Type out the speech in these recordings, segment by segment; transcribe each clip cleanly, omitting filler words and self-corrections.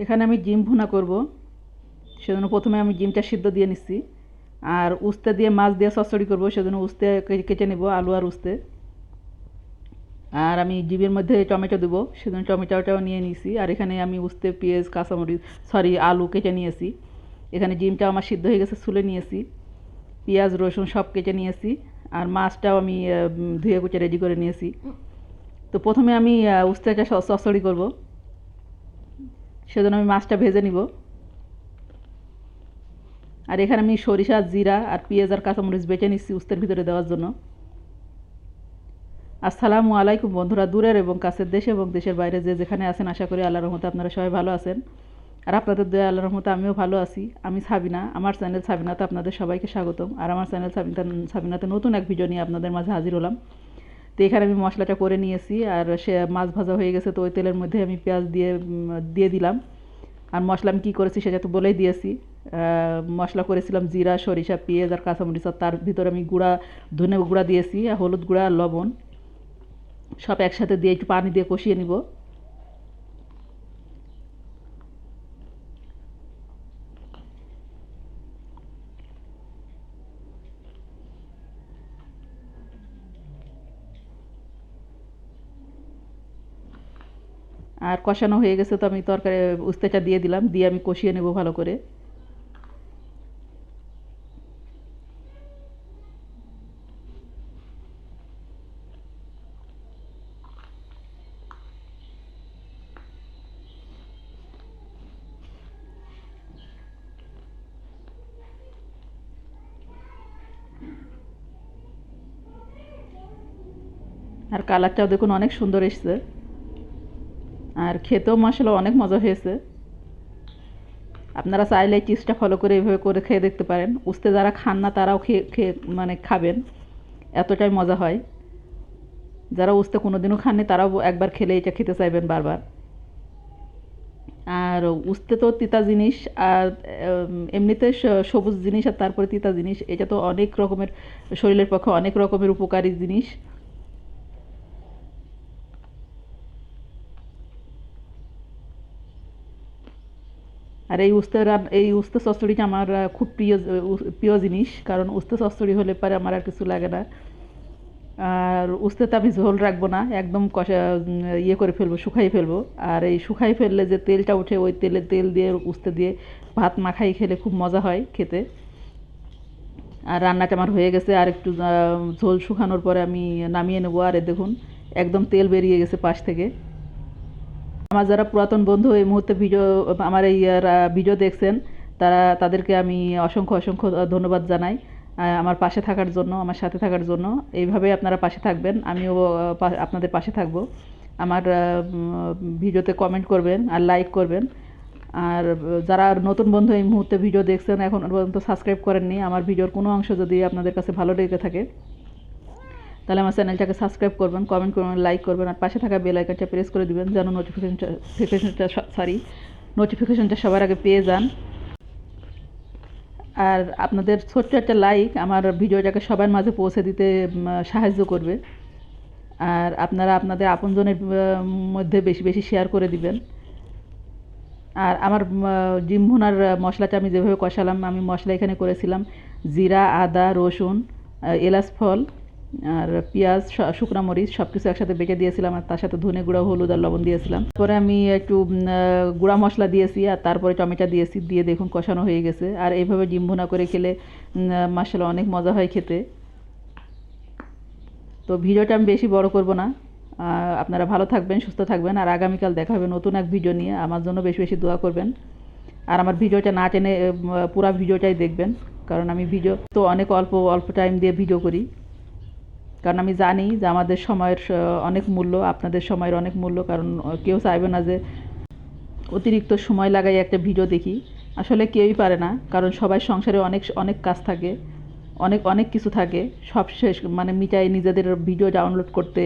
এখানে আমি ডিম ভুনা করব, সেজন্য প্রথমে আমি ডিমটা সিদ্ধ দিয়ে নিচ্ছি। আর উস্তে দিয়ে মাছ দিয়ে চচ্চড়ি করব, সেজন্য উস্তে কেটে নেব, আলু আর উস্তে। আর আমি ডিমের মধ্যে টমেটো দেবো, সেজন্য টমেটোটাও নিয়ে নিয়েছি। আর এখানে আমি উস্তে, পেঁয়াজ, কাঁচামরিচ, আলু কেটে নিয়েছি। এখানে ডিমটাও আমার সিদ্ধ হয়ে গেছে, ছুলে নিয়েছি। পেঁয়াজ, রসুন সব কেটে নিয়েছি। আর মাছটাও আমি ধুয়ে কুচে রেডি করে নিয়েছি। তো প্রথমে আমি উস্তেটা চচ্চড়ি করব, সেজন্য আমি মাছটা ভেজে নিব। আর এখানে আমি সরিষা, জিরা আর পেঁয়াজ আর কাঁচামরিচ বেটে নিচ্ছি উস্তের ভিতরে দেওয়ার জন্য। আসসালামু আলাইকুম বন্ধুরা, দূরের এবং কাছের, দেশে এবং দেশের বাইরে যে যেখানে আছেন, আশা করি আল্লাহর রহমতে আপনারা সবাই ভালো আছেন। আর আপনাদের দয়া আল্লাহর রহমতে আমিও ভালো আছি। আমি সাবিনা, আমার চ্যানেল সাবিনাতে আপনাদের সবাইকে স্বাগতম। আর আমার চ্যানেল সাবিনাতে নতুন এক ভিডিও নিয়ে আপনাদের মাঝে হাজির হলাম। তো এখানে আমি মশলাটা করে নিয়েছি, আর সে মাছ ভাজা হয়ে গেছে। তো ওই তেলের মধ্যে আমি পেঁয়াজ দিয়ে দিলাম। আর মশলা আমি কী করেছি সেটা তো বলেই দিয়েছি। মশলা করেছিলাম জিরা, সরিষা, পেঁয়াজ আর কাঁচামরিচ। আর তার ভিতরে আমি ধনে গুঁড়া দিয়েছি, আর হলুদ গুঁড়া আর লবণ সব একসাথে দিয়ে একটু পানি দিয়ে কষিয়ে নিব। আর কষানো হয়ে গেছে, তো আমি তরকারি উস্তেটা দিয়ে দিলাম, দিয়ে আমি কষিয়ে নেব ভালো করে। আর কালারটাও দেখুন অনেক সুন্দর এসছে। আর খেতেও মশলা অনেক মজা হয়েছে। আপনারা চাইলে এই টিপসটা ফলো করে এইভাবে করে খেয়ে দেখতে পারেন। উস্তে যারা খান না তারাও খেয়ে খেয়ে মানে খাবেন, এতটাই মজা হয়। যারা উস্তে কোনোদিনও খাননি তারাও একবার খেলে এটা খেতে চাইবেন বারবার। আর উস্তে তো তিতা জিনিস, আর এমনিতে সবুজ জিনিস, আর তারপরে তিতা জিনিস, এটা তো অনেক রকমের, শরীরের পক্ষে অনেক রকমের উপকারী জিনিস। আর এই উস্তে চচ্চড়িটা আমার খুব প্রিয় জিনিস, কারণ উস্তে চচ্চড়ি হলে পরে আমার আর কিছু লাগে না। আর উস্তেতে আমি ঝোল রাখবো না, একদম কষা ইয়ে করে ফেলবো, শুকাই ফেলবো। আর এই শুকাই ফেললে যে তেলটা ওঠে, ওই তেল দিয়ে উস্তে দিয়ে ভাত মাখাই খেলে খুব মজা হয় খেতে। আর রান্নাটা আমার হয়ে গেছে, আর একটু ঝোল শুকানোর পরে আমি নামিয়ে নেবো। আর দেখুন একদম তেল বেরিয়ে গেছে পাশ থেকে। আমার যারা পুরাতন বন্ধু এই মুহূর্তে আমার এই ভিডিও দেখছেন, তাদেরকে আমি অসংখ্য অসংখ্য ধন্যবাদ জানাই আমার পাশে থাকার জন্য, আমার সাথে থাকার জন্য। এইভাবেই আপনারা পাশে থাকবেন, আমিও আপনাদের পাশে থাকবো। আমার ভিডিওতে কমেন্ট করবেন আর লাইক করবেন। আর যারা নতুন বন্ধু এই মুহূর্তে ভিডিও দেখছেন, এখন পর্যন্ত সাবস্ক্রাইব করেননি, আমার ভিডিওর কোনো অংশ যদি আপনাদের কাছে ভালো লেগে থাকে, তাহলে আমার চ্যানেলটাকে সাবস্ক্রাইব করবেন, কমেন্ট করবেন, লাইক করবেন। আর পাশে থাকা বেল আইকনটা প্রেস করে দিবেন, যেন নোটিফিকেশনটা সবার আগে পেয়ে যান। আর আপনাদের ছোট্ট একটা লাইক আমার ভিডিওটাকে সবার মাঝে পৌঁছে দিতে সাহায্য করবে। আর আপনারা আপনাদের আপনজনের মধ্যে বেশি বেশি শেয়ার করে দিবেন। আর আমার ডিম ভুনার মশলাটা আমি যেভাবে কষালাম, আমি মশলা এখানে করেছিলাম জিরা, আদা, রসুন, এলাচ ফল আর পেঁয়াজ, শুকনো মরিচ সব কিছু একসাথে বেটে দিয়েছিলাম। আর তার সাথে ধনে গুঁড়া, হলুদ আর লবণ দিয়েছিলাম। পরে আমি একটু গুঁড়া মশলা দিয়েছি, আর তারপরে টমেটো দিয়েছি, দিয়ে দেখুন কষানো হয়ে গেছে। আর এইভাবে ডিম ভুনা করে খেলে মাশাআল্লাহ অনেক মজা হয় খেতে। তো ভিডিওটা আমি বেশি বড় করব না। আপনারা ভালো থাকবেন, সুস্থ থাকবেন। আর আগামীকাল দেখা হবে নতুন এক ভিডিও নিয়ে। আমার জন্য বেশি বেশি দোয়া করবেন। আর আমার ভিডিওটা না টেনে পুরো ভিডিওটাই দেখবেন, কারণ আমি ভিডিও তো অনেক অল্প অল্প টাইম দিয়ে ভিডিও করি। কারণ আমি জানি যে আমাদের সময়ের অনেক মূল্য, আপনাদের সময়ের অনেক মূল্য। কারণ কেউ চাইবে না যে অতিরিক্ত সময় লাগাই একটা ভিডিও দেখি। আসলে কেউই পারে না, কারণ সবাই সংসারে অনেক অনেক কাজ থাকে, অনেক অনেক কিছু থাকে। সব শেষ মানে মিটাই নিজেদের ভিডিও ডাউনলোড করতে,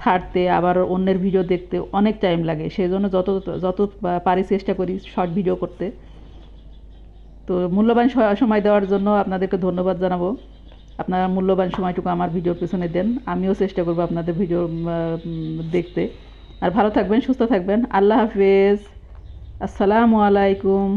ছাড়তে, আবার অন্যের ভিডিও দেখতে অনেক টাইম লাগে। সেই জন্য যত যত পারি চেষ্টা করি শর্ট ভিডিও করতে। তো মূল্যবান সময় দেওয়ার জন্য আপনাদেরকে ধন্যবাদ জানাবো। আপনারা মূল্যবান সময়টুকু আমার ভিডিওর পেছনে দেন, আমিও চেষ্টা করব আপনাদের ভিডিও দেখতে। আর ভালো থাকবেন, সুস্থ থাকবেন। আল্লাহ হাফেজ। আসসালামু আলাইকুম।